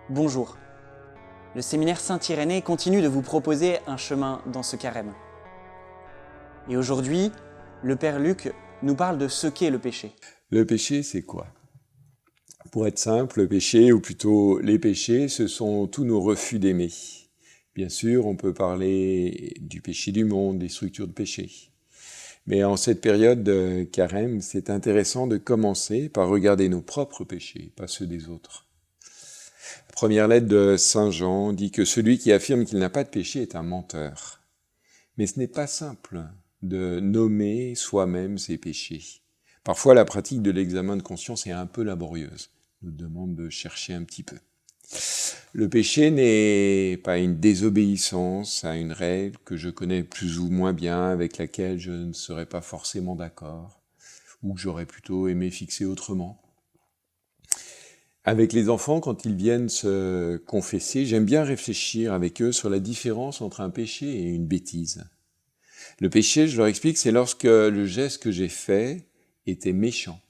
Bonjour. Le séminaire Saint-Irénée continue de vous proposer un chemin dans ce carême. Et aujourd'hui, le Père Luc nous parle de ce qu'est le péché. Le péché, c'est quoi? Pour être simple, le péché, ou plutôt les péchés, ce sont tous nos refus d'aimer. Bien sûr, on peut parler du péché du monde, des structures de péché. Mais en cette période de carême, c'est intéressant de commencer par regarder nos propres péchés, pas ceux des autres. La première lettre de Saint Jean dit que celui qui affirme qu'il n'a pas de péché est un menteur. Mais ce n'est pas simple de nommer soi-même ses péchés. Parfois, la pratique de l'examen de conscience est un peu laborieuse. Nous demande de chercher un petit peu. Le péché n'est pas une désobéissance à une règle que je connais plus ou moins bien, avec laquelle je ne serais pas forcément d'accord, ou que j'aurais plutôt aimé fixer autrement. Avec les enfants, quand ils viennent se confesser, j'aime bien réfléchir avec eux sur la différence entre un péché et une bêtise. Le péché, je leur explique, c'est lorsque le geste que j'ai fait était méchant,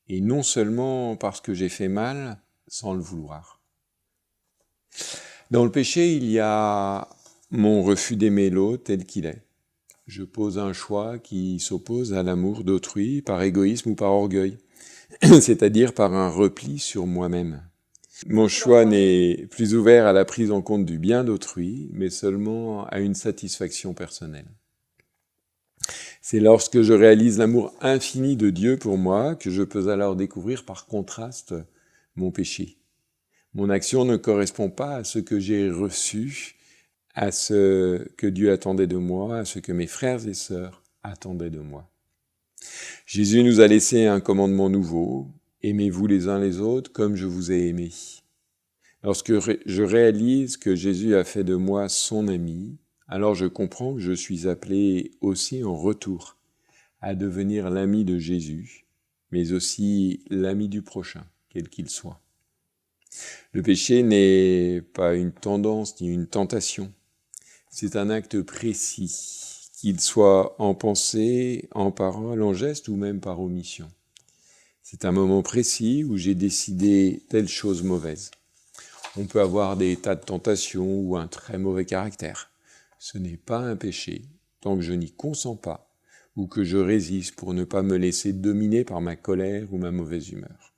et non seulement parce que j'ai fait mal sans le vouloir. Dans le péché, il y a mon refus d'aimer l'autre tel qu'il est. Je pose un choix qui s'oppose à l'amour d'autrui par égoïsme ou par orgueil, c'est-à-dire par un repli sur moi-même. Mon choix n'est plus ouvert à la prise en compte du bien d'autrui, mais seulement à une satisfaction personnelle. C'est lorsque je réalise l'amour infini de Dieu pour moi que je peux alors découvrir par contraste mon péché. Mon action ne correspond pas à ce que j'ai reçu, à ce que Dieu attendait de moi, à ce que mes frères et sœurs attendaient de moi. Jésus nous a laissé un commandement nouveau, aimez-vous les uns les autres comme je vous ai aimés. Lorsque je réalise que Jésus a fait de moi son ami, alors je comprends que je suis appelé aussi en retour à devenir l'ami de Jésus, mais aussi l'ami du prochain, quel qu'il soit. Le péché n'est pas une tendance ni une tentation, c'est un acte précis, qu'il soit en pensée, en parole, en geste ou même par omission. C'est un moment précis où j'ai décidé telle chose mauvaise. On peut avoir des tas de tentations ou un très mauvais caractère. Ce n'est pas un péché tant que je n'y consens pas ou que je résiste pour ne pas me laisser dominer par ma colère ou ma mauvaise humeur.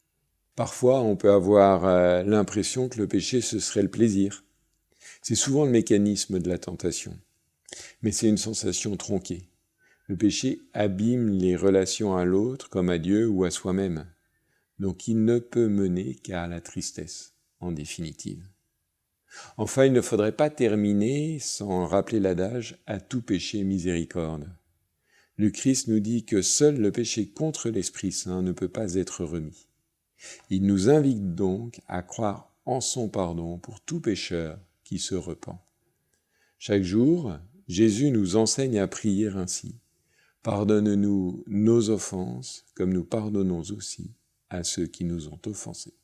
Parfois, on peut avoir l'impression que le péché, ce serait le plaisir. C'est souvent le mécanisme de la tentation. Mais c'est une sensation tronquée. Le péché abîme les relations à l'autre comme à Dieu ou à soi-même. Donc il ne peut mener qu'à la tristesse, en définitive. Enfin, il ne faudrait pas terminer sans rappeler l'adage « à tout péché miséricorde ». Le Christ nous dit que seul le péché contre l'Esprit Saint ne peut pas être remis. Il nous invite donc à croire en son pardon pour tout pécheur qui se repent. Chaque jour, Jésus nous enseigne à prier ainsi. Pardonne-nous nos offenses comme nous pardonnons aussi à ceux qui nous ont offensés.